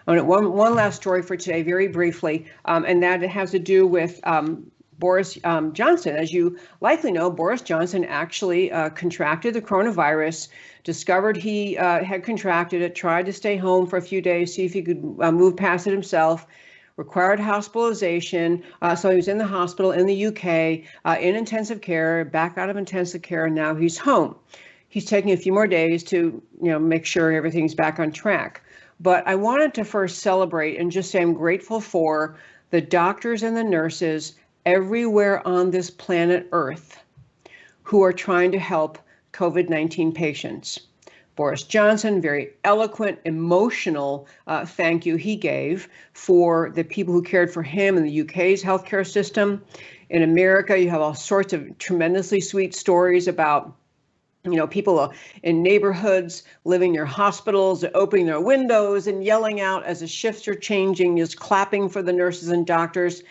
One last story for today, very briefly, and that has to do with Boris Johnson. As you likely know, Boris Johnson actually contracted the coronavirus, discovered he had contracted it, tried to stay home for a few days, see if he could move past it himself, required hospitalization. So he was in the hospital in the UK, in intensive care, back out of intensive care, and now he's home. He's taking a few more days to, make sure everything's back on track. But I wanted to first celebrate and just say I'm grateful for the doctors and the nurses everywhere on this planet Earth who are trying to help COVID-19 patients. Boris Johnson, very eloquent, emotional thank you he gave for the people who cared for him in the UK's healthcare system. In America, you have all sorts of tremendously sweet stories about people in neighborhoods living near hospitals, opening their windows and yelling out as the shifts are changing, just clapping for the nurses and doctors.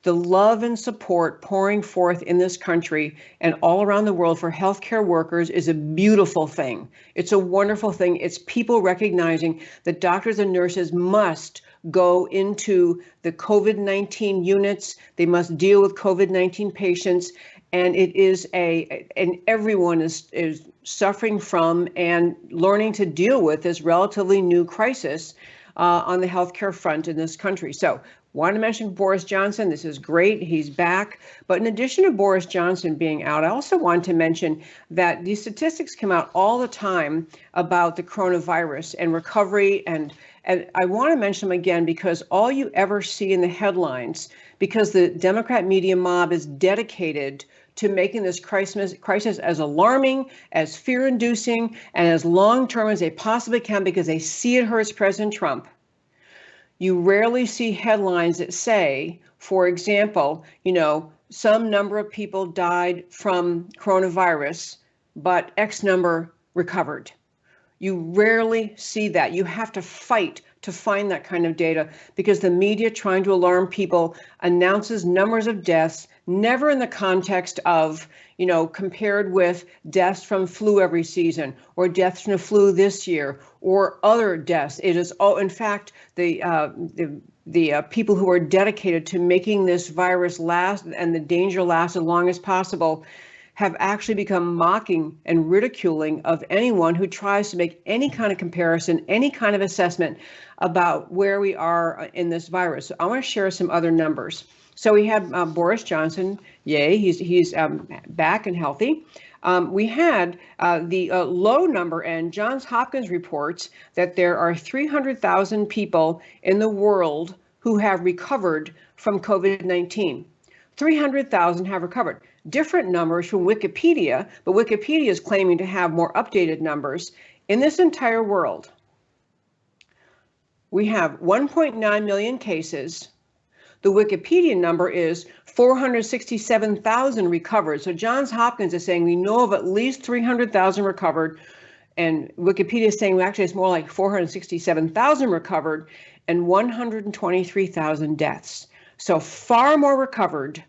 The love and support pouring forth in this country and all around the world for healthcare workers is a beautiful thing. It's a wonderful thing. It's people recognizing that doctors and nurses must go into the COVID-19 units. They must deal with COVID-19 patients. And it is and everyone is suffering from and learning to deal with this relatively new crisis on the healthcare front in this country. So want to mention Boris Johnson. This is great. He's back. But in addition to Boris Johnson being out, I also want to mention that these statistics come out all the time about the coronavirus and recovery. And I want to mention them again because all you ever see in the headlines, because the Democrat media mob is dedicated to making this crisis as alarming, as fear-inducing, and as long-term as they possibly can because they see it hurts President Trump. You rarely see headlines that say, for example, some number of people died from coronavirus, but X number recovered. You rarely see that. You have to fight to find that kind of data because the media trying to alarm people announces numbers of deaths, never in the context of, compared with deaths from flu every season or deaths from the flu this year or other deaths. It is all, in fact, the people who are dedicated to making this virus last and the danger last as long as possible have actually become mocking and ridiculing of anyone who tries to make any kind of comparison, any kind of assessment about where we are in this virus. So I want to share some other numbers. So we had Boris Johnson, yay, he's back and healthy. We had the low number, and Johns Hopkins reports that there are 300,000 people in the world who have recovered from COVID-19. 300,000 have recovered. Different numbers from Wikipedia, but Wikipedia is claiming to have more updated numbers. In this entire world, we have 1.9 million cases. The Wikipedia number is 467,000 recovered. So Johns Hopkins is saying we know of at least 300,000 recovered, and Wikipedia is saying actually it's more like 467,000 recovered and 123,000 deaths. So far more recovered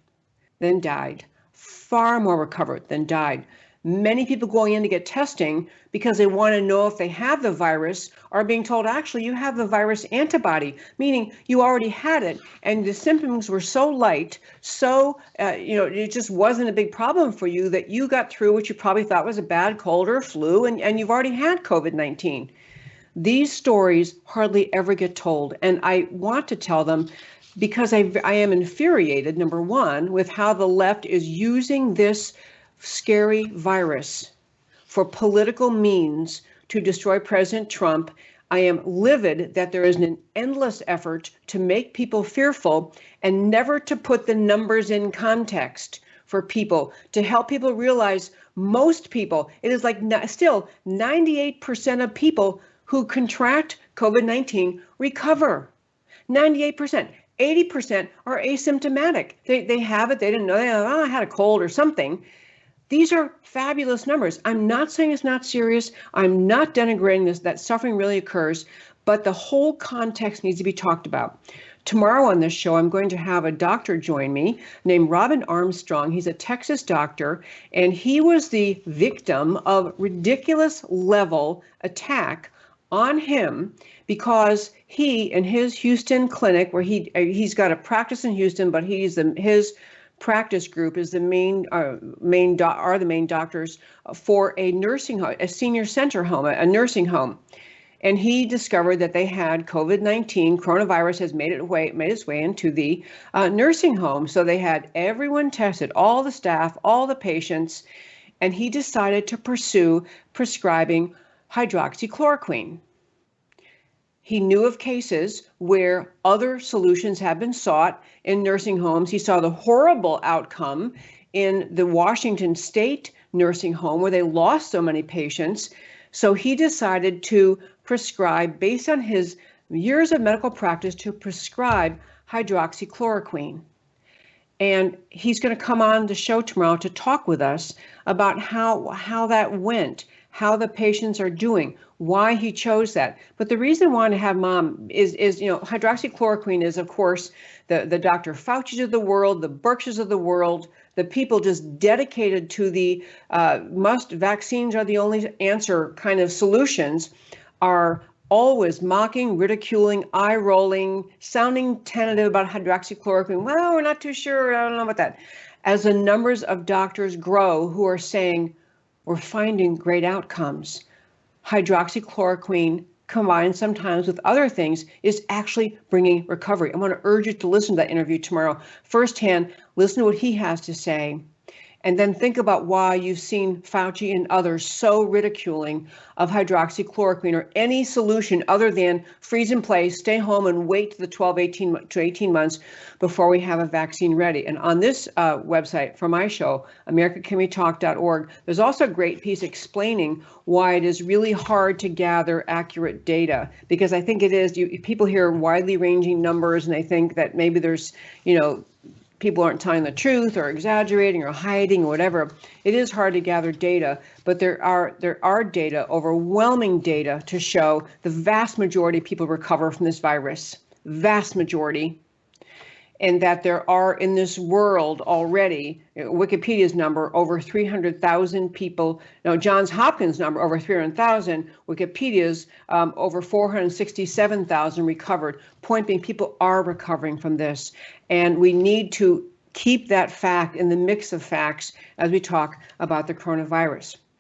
than died. Far more recovered than died. Many people going in to get testing because they want to know if they have the virus are being told, actually, you have the virus antibody, meaning you already had it. And the symptoms were so light, it just wasn't a big problem for you that you got through what you probably thought was a bad cold or flu, and you've already had COVID-19. These stories hardly ever get told. And I want to tell them because I am infuriated, number one, with how the left is using this scary virus for political means to destroy President Trump. I am livid that there is an endless effort to make people fearful and never to put the numbers in context for people, to help people realize most people, it is like still 98% of people who contract COVID-19 recover. 98%. 80% are asymptomatic. They have it. They didn't know. I had a cold or something. These are fabulous numbers. I'm not saying it's not serious. I'm not denigrating this, that suffering really occurs, but the whole context needs to be talked about. Tomorrow on this show, I'm going to have a doctor join me named Robin Armstrong. He's a Texas doctor, and he was the victim of ridiculous level attack on him because he, in his Houston clinic, where he's got a practice in Houston, but his practice group is the main doctors for a nursing home, a senior center home, a nursing home. And he discovered that they had COVID-19. Coronavirus has made its way into the nursing home. So they had everyone tested, all the staff, all the patients, and he decided to pursue prescribing hydroxychloroquine. He knew of cases where other solutions have been sought in nursing homes. He saw the horrible outcome in the Washington State nursing home where they lost so many patients. So he decided to prescribe, based on his years of medical practice, to prescribe hydroxychloroquine. And he's going to come on the show tomorrow to talk with us about how that went, how the patients are doing, why he chose that. But the reason why I have Mom is hydroxychloroquine is, of course, the Dr. Fauci's of the world, the Berkshires of the world, the people just dedicated to the vaccines are the only answer kind of solutions, are always mocking, ridiculing, eye-rolling, sounding tentative about hydroxychloroquine. Well, we're not too sure. I don't know about that. As the numbers of doctors grow who are saying, we're finding great outcomes, hydroxychloroquine combined sometimes with other things is actually bringing recovery. I want to urge you to listen to that interview tomorrow firsthand, listen to what he has to say, and then think about why you've seen Fauci and others so ridiculing of hydroxychloroquine or any solution other than freeze in place, stay home, and wait the 18 months before we have a vaccine ready. And on this website for my show, americacanwetalk.org, there's also a great piece explaining why it is really hard to gather accurate data, because I think it is, people hear widely ranging numbers and they think that maybe there's, people aren't telling the truth or exaggerating or hiding or whatever. It is hard to gather data, but there are data, overwhelming data, to show the vast majority of people recover from this virus, vast majority, and that there are in this world already, Wikipedia's number, over 300,000 people. No, Johns Hopkins number, over 300,000. Wikipedia's over 467,000 recovered. Point being, people are recovering from this. And we need to keep that fact in the mix of facts as we talk about the coronavirus.